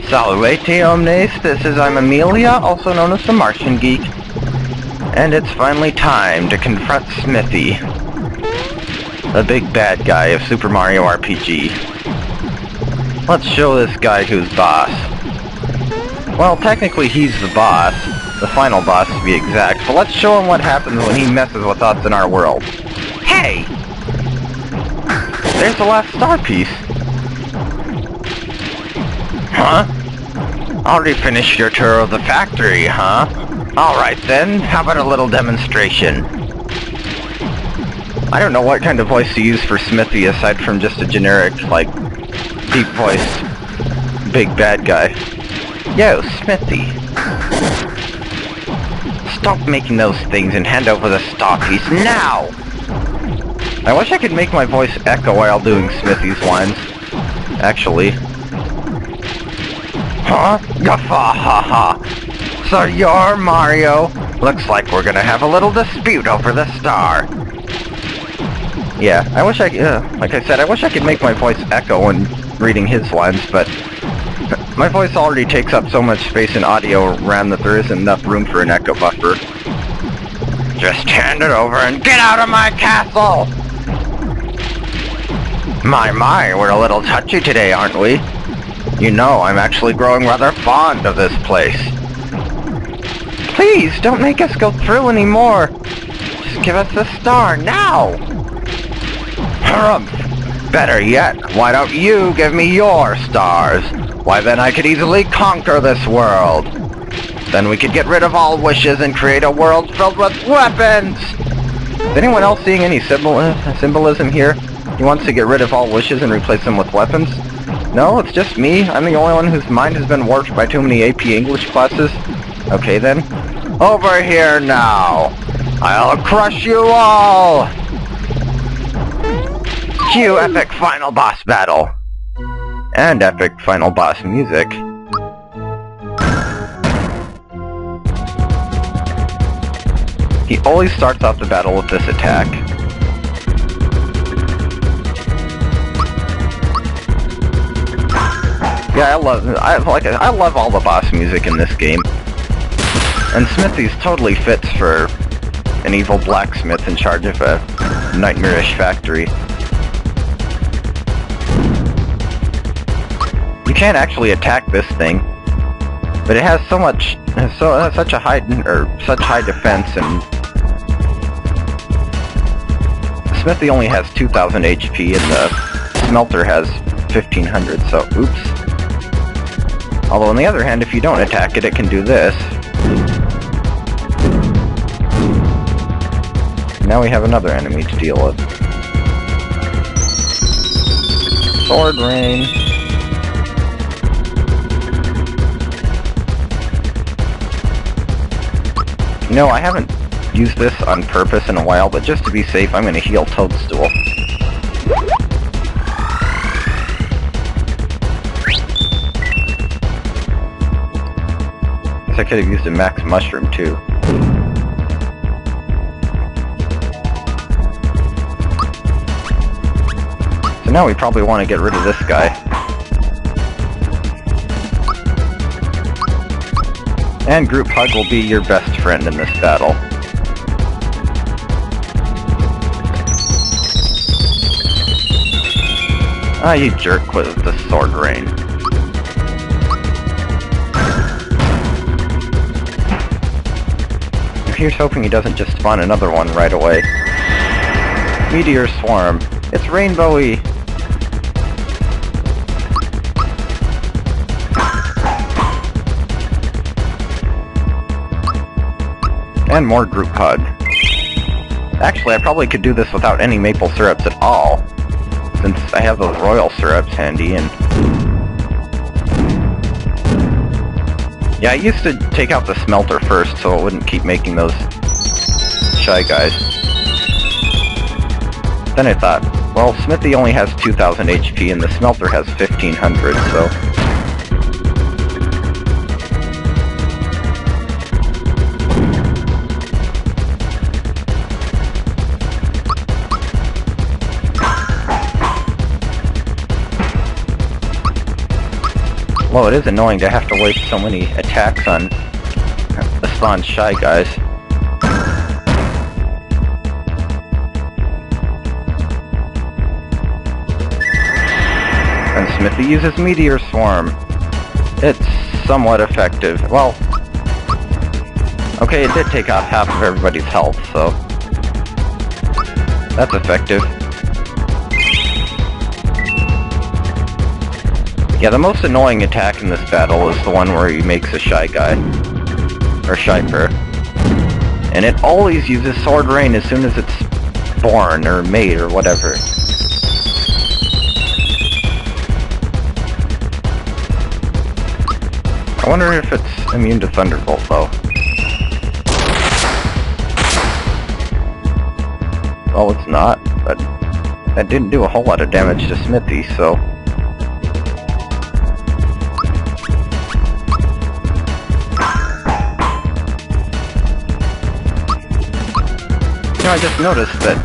Salvete omnes, I'm Amelia, also known as TheMartianGeek, and it's finally time to confront Smithy, the big bad guy of Super Mario RPG. Let's show this guy who's boss. Well, technically he's the boss, the final boss to be exact, but let's show him what happens when he messes with us in our world. Hey! There's the last star piece. Huh? Already finished your tour of the factory, huh? Alright then, how about a little demonstration? I don't know what kind of voice to use for Smithy aside from just a generic, like, deep-voiced, big bad guy. Yo, Smithy. Stop making those things and hand over the star piece now! I wish I could make my voice echo while doing Smithy's lines. Actually. Huh? Gaffa-ha-ha! So you're Mario? Looks like we're gonna have a little dispute over the star. Yeah, I wish like I said, I wish I could make my voice echo when reading his lines, but my voice already takes up so much space in audio RAM that there isn't enough room for an echo buffer. Just hand it over and get out of my castle! My, we're a little touchy today, aren't we? You know, I'm actually growing rather fond of this place. Please, don't make us go through anymore. Just give us the star, now! Harumph! Better yet, why don't you give me your stars? Why then I could easily conquer this world. Then we could get rid of all wishes and create a world filled with weapons! Is anyone else seeing any symbolism here? He wants to get rid of all wishes and replace them with weapons? No, it's just me. I'm the only one whose mind has been warped by too many AP English classes. Okay then. Over here now! I'll crush you all! Cue epic final boss battle. And epic final boss music. He always starts off the battle with this attack. Yeah, I love all the boss music in this game. And Smithy's totally fits for an evil blacksmith in charge of a nightmarish factory. You can't actually attack this thing, but it has such high defense, and Smithy only has 2,000 HP and the Smelter has 1,500, so oops. Although on the other hand, if you don't attack it, it can do this. Now we have another enemy to deal with. Sword rain. No, I haven't used this on purpose in a while, but just to be safe, I'm going to heal Toadstool. I could have used a max mushroom too. So now we probably want to get rid of this guy. And Group Hug will be your best friend in this battle. Ah, you jerk with the sword rain. Here's hoping he doesn't just spawn another one right away. Meteor Swarm. It's rainbowy! And more Group Hug. Actually, I probably could do this without any maple syrups at all, since I have those royal syrups handy, and yeah, I used to take out the Smelter first so it wouldn't keep making those shy guys. Then I thought, well, Smithy only has 2,000 HP and the Smelter has 1,500, so Well, it is annoying to have to waste so many attacks on the spawned shy guys. And Smithy uses Meteor Swarm. It's somewhat effective. Well, okay, it did take off half of everybody's health, so that's effective. Yeah, the most annoying attack in this battle is the one where he makes a shy guy. Or Shyper. And it always uses Sword Rain as soon as it's born, or made, or whatever. I wonder if it's immune to Thunderbolt, though. Well, it's not, but that didn't do a whole lot of damage to Smithy, so... You know, I just noticed that,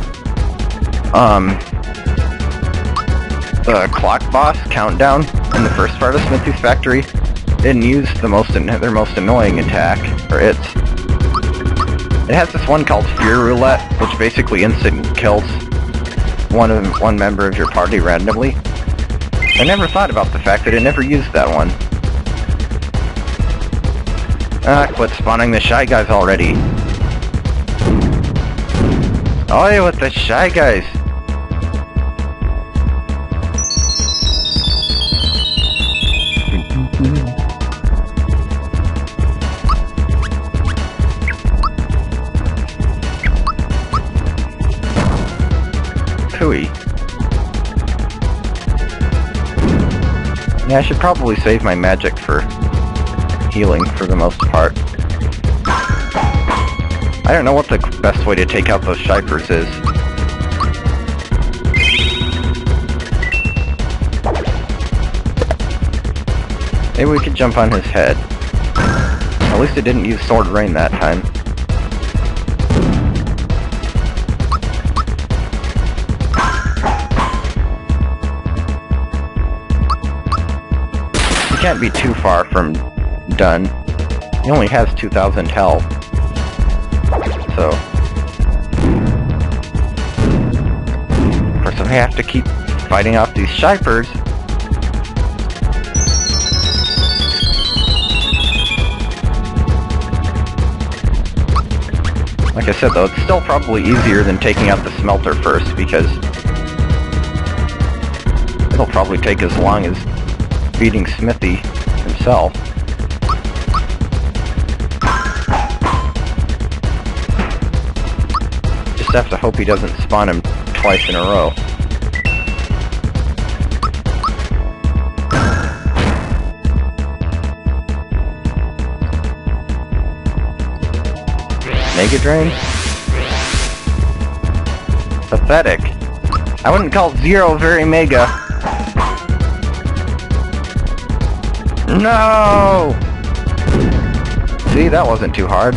the clock boss countdown in the first part of Smithy's factory didn't use their most annoying attack, or its. It has this one called Fear Roulette, which basically instant kills one member of your party randomly. I never thought about the fact that it never used that one. Quit spawning the shy guys already. Oh, yeah, with the shy guys. Cooey. Yeah, I should probably save my magic for healing for the most part. I don't know what the best way to take out those Shysters is. Maybe we could jump on his head. At least it didn't use Sword Rain that time. He can't be too far from done. He only has 2,000 health. So, of course, if I have to keep fighting off these Shysters, like I said though, it's still probably easier than taking out the Smelter first, because it'll probably take as long as beating Smithy himself. Have to hope he doesn't spawn him twice in a row. Mega Drain? Pathetic. I wouldn't call Zero very mega. No! See, that wasn't too hard.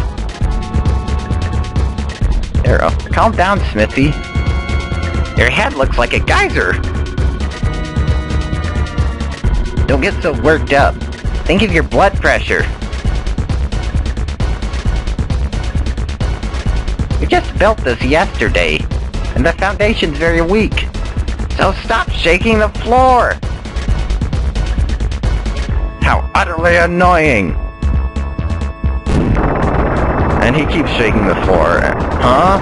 There we go. Calm down, Smithy. Your head looks like a geyser. Don't get so worked up. Think of your blood pressure. We just built this yesterday, and the foundation's very weak. So stop shaking the floor. How utterly annoying. And he keeps shaking the floor. Huh?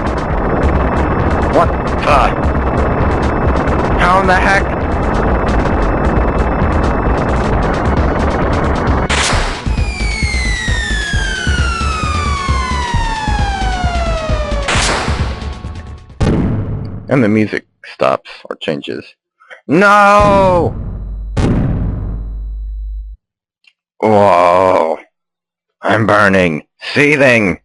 What the? How in the heck? And the music stops or changes. No! Whoa. I'm burning. Seething.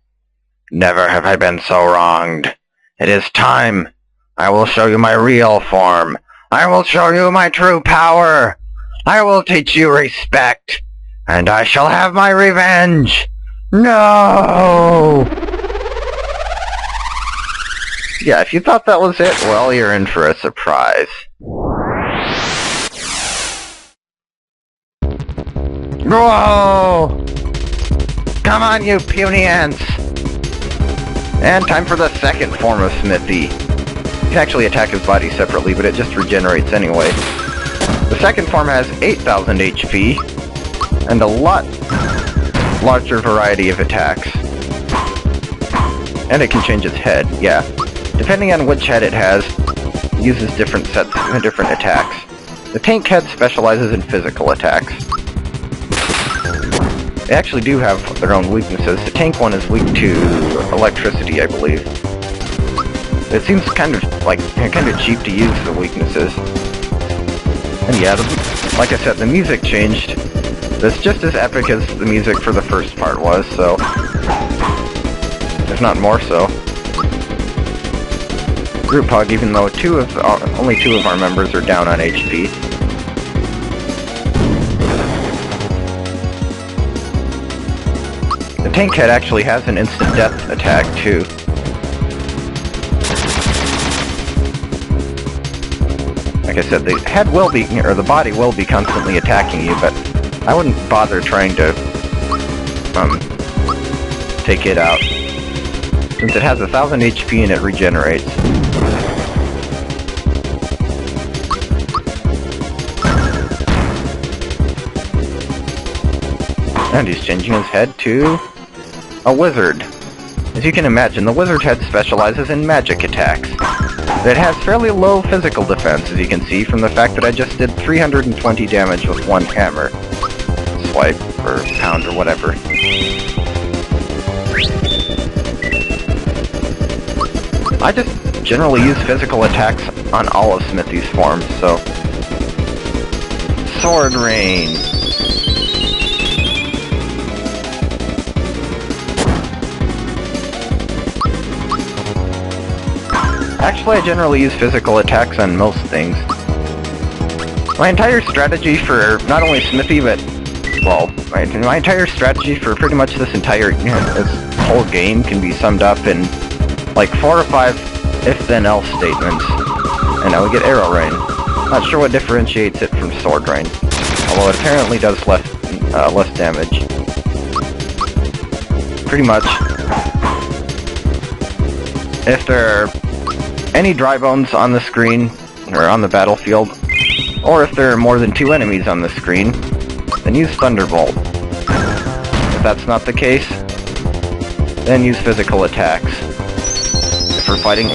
Never have I been so wronged. It is time. I will show you my real form. I will show you my true power. I will teach you respect. And I shall have my revenge. No! Yeah, if you thought that was it, well, you're in for a surprise. Whoa! Come on, you puny ants! And time for the second form of Smithy. You can actually attack his body separately, but it just regenerates anyway. The second form has 8,000 HP, and a lot larger variety of attacks. And it can change its head, yeah. Depending on which head it has, it uses different sets of different attacks. The tank head specializes in physical attacks. They actually do have their own weaknesses. The tank one is weak to electricity, I believe. It seems kind of cheap to use the weaknesses. And yeah, like I said, the music changed. It's just as epic as the music for the first part was, so... if not more so. Group hug, even though only two of our members are down on HP. The tank head actually has an instant death attack, too. Like I said, the head will be, or the body will be constantly attacking you, but I wouldn't bother trying to, take it out. Since it has 1,000 HP and it regenerates. And he's changing his head to a wizard. As you can imagine, the wizard head specializes in magic attacks. It has fairly low physical defense, as you can see from the fact that I just did 320 damage with one hammer. Swipe, or pound, or whatever. I just generally use physical attacks on all of Smithy's forms, so... Sword Rain! Actually, I generally use physical attacks on most things. My entire strategy for not only Smithy, but... well, my entire strategy for pretty much this entire... this whole game can be summed up in... like 4 or 5 if-then-else statements, and I would get Arrow Rain. Not sure what differentiates it from Sword Rain, although it apparently does less damage. Pretty much, if there are any dry bones on the screen, or on the battlefield, or if there are more than 2 enemies on the screen, then use Thunderbolt. If that's not the case, then use physical attacks. For fighting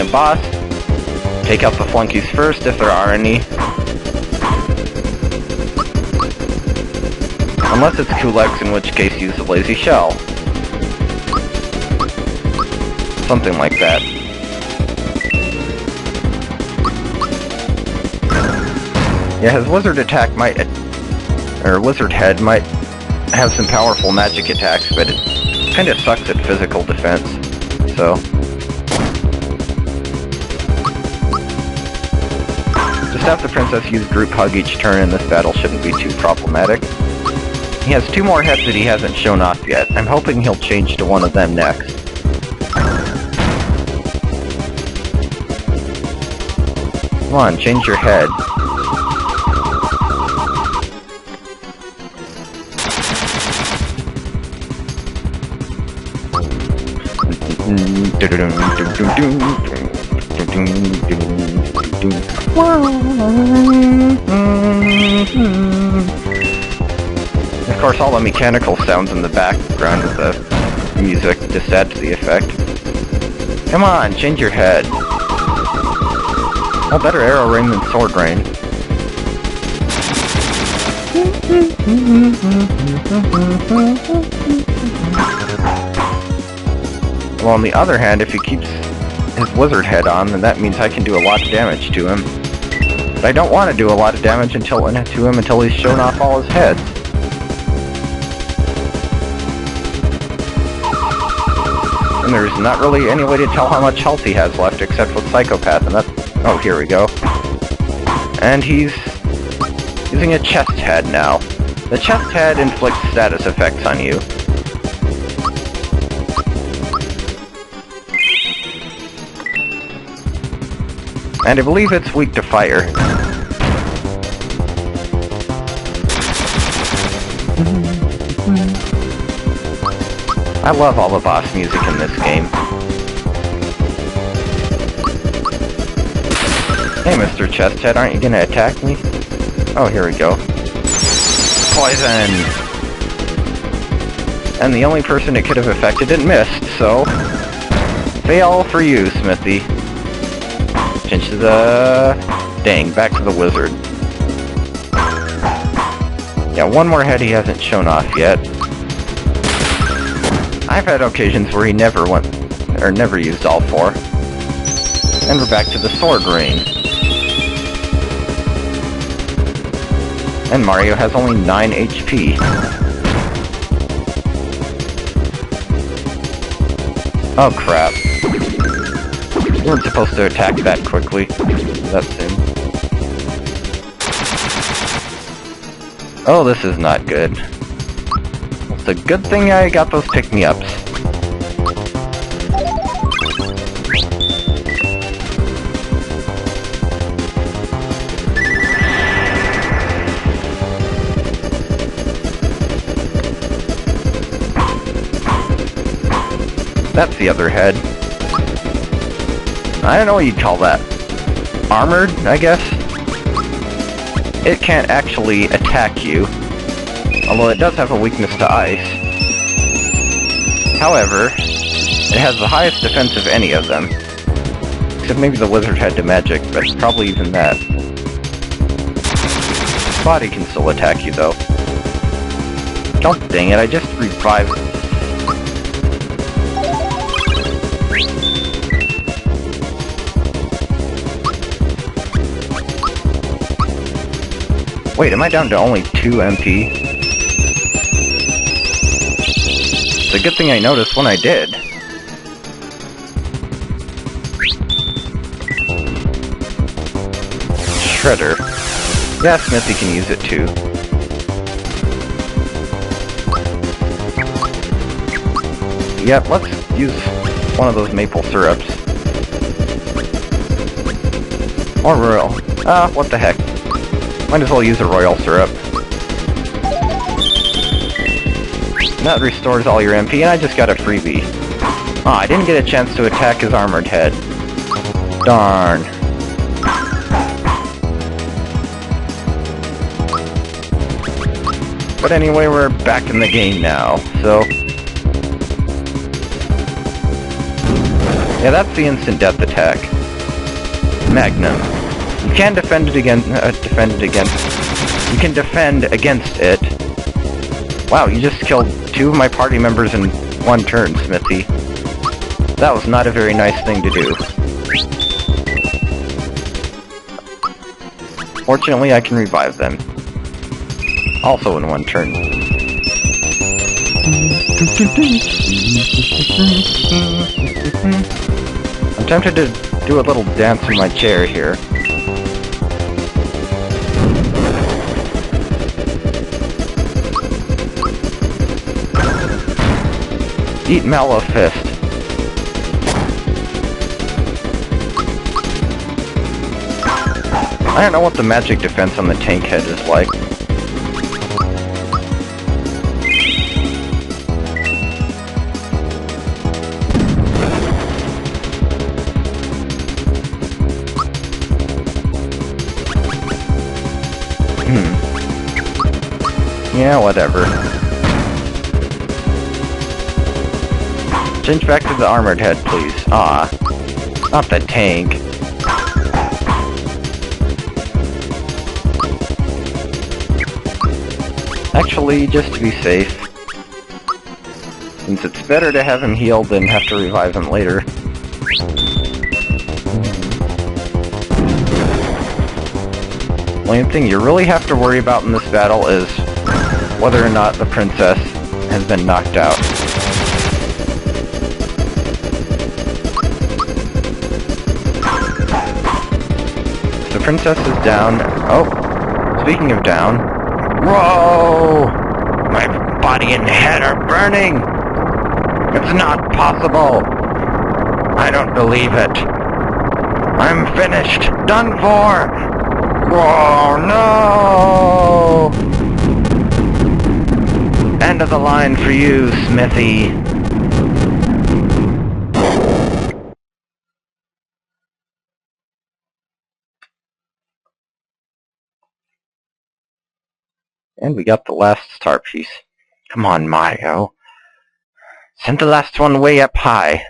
a boss, take out the flunkies first if there are any. Unless it's Kulex, in which case use the Lazy Shell. Something like that. Yeah, his wizard attack might, or wizard head might have some powerful magic attacks, but it kind of sucks at physical defense. So, just have the princess use group hug each turn and this battle shouldn't be too problematic. He has 2 more heads that he hasn't shown off yet. I'm hoping he'll change to one of them next. Come on, change your head. Of course, all the mechanical sounds in the background of the music just add to the effect. Come on, change your head. Oh, better Arrow Rain than Sword Rain. Well, on the other hand, if he keeps his wizard head on, then that means I can do a lot of damage to him. But I don't want to do a lot of damage to him until he's shown off all his heads. And there's not really any way to tell how much health he has left except with Psychopath, and that's... oh, here we go. And he's using a chest head now. The chest head inflicts status effects on you. And I believe it's weak to fire. I love all the boss music in this game. Hey, Mr. Chesthead, aren't you gonna attack me? Oh, here we go. Poison! And the only person it could have affected it missed, so... fail for you, Smithy. Change to the... dang, back to the wizard. Yeah, one more head he hasn't shown off yet. I've had occasions where he never used all four. And we're back to the sword rain. And Mario has only 9 HP. Oh crap. We weren't supposed to attack that quickly. That soon. Oh, this is not good. It's a good thing I got those pick-me-ups. That's the other head. I don't know what you'd call that. Armored, I guess? It can't actually attack you, although it does have a weakness to ice. However, it has the highest defense of any of them. Except maybe the wizard had to magic, but probably even that. Body can still attack you, though. Oh, dang it, I just revived... Wait, am I down to only 2 MP? It's a good thing I noticed when I did. Shredder. Yeah, Smithy can use it too. Yep, let's use one of those maple syrups. Or royal. What the heck. Might as well use a royal syrup. That restores all your MP, and I just got a freebie. I didn't get a chance to attack his armored head. Darn. But anyway, we're back in the game now, so... yeah, that's the instant death attack. Magnum. You can defend it against... you can defend against it. Wow, you just killed 2 of my party members in 1 turn, Smithy. That was not a very nice thing to do. Fortunately, I can revive them. Also in 1 turn. I'm tempted to do a little dance in my chair here. Eat Mallow Fist. I don't know what the magic defense on the tank head is like. Yeah, whatever. Change back to the armored head, please. Ah, not the tank. Actually, just to be safe, since it's better to have him healed than have to revive him later. The only thing you really have to worry about in this battle is whether or not the princess has been knocked out. The princess is down. Oh, speaking of down. Whoa! My body and head are burning! It's not possible! I don't believe it. I'm finished! Done for! Whoa, no! end of the line for you, Smithy. And we got the last star piece. Come on, Mario. Send the last one way up high.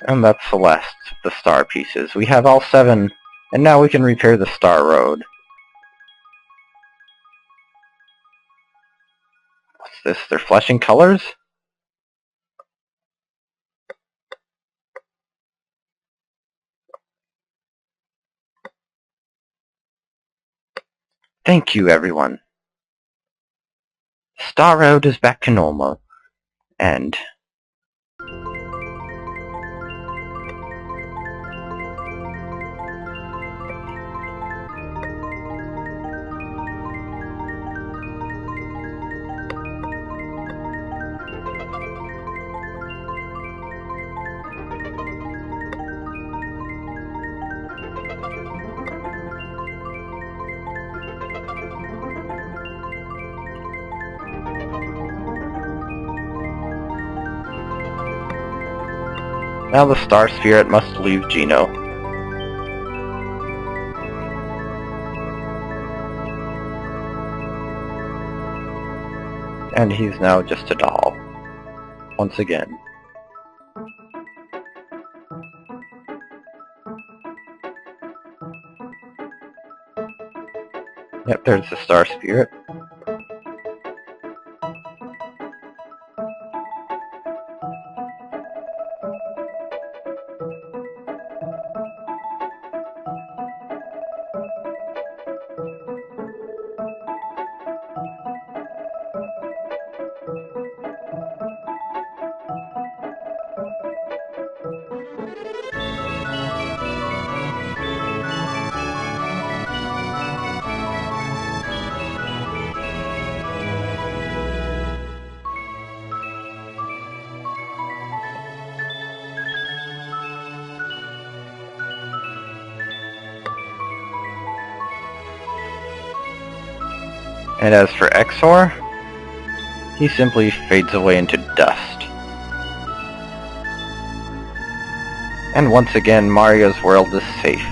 And that's the last of the star pieces. We have all 7, and now we can repair the star road. What's this? They're flashing colors? Thank you, everyone. Star Road is back to normal. And now the Star Spirit must leave Geno. And he's now just a doll. Once again. Yep, there's the Star Spirit. And as for Exor, he simply fades away into dust. And once again, Mario's world is safe.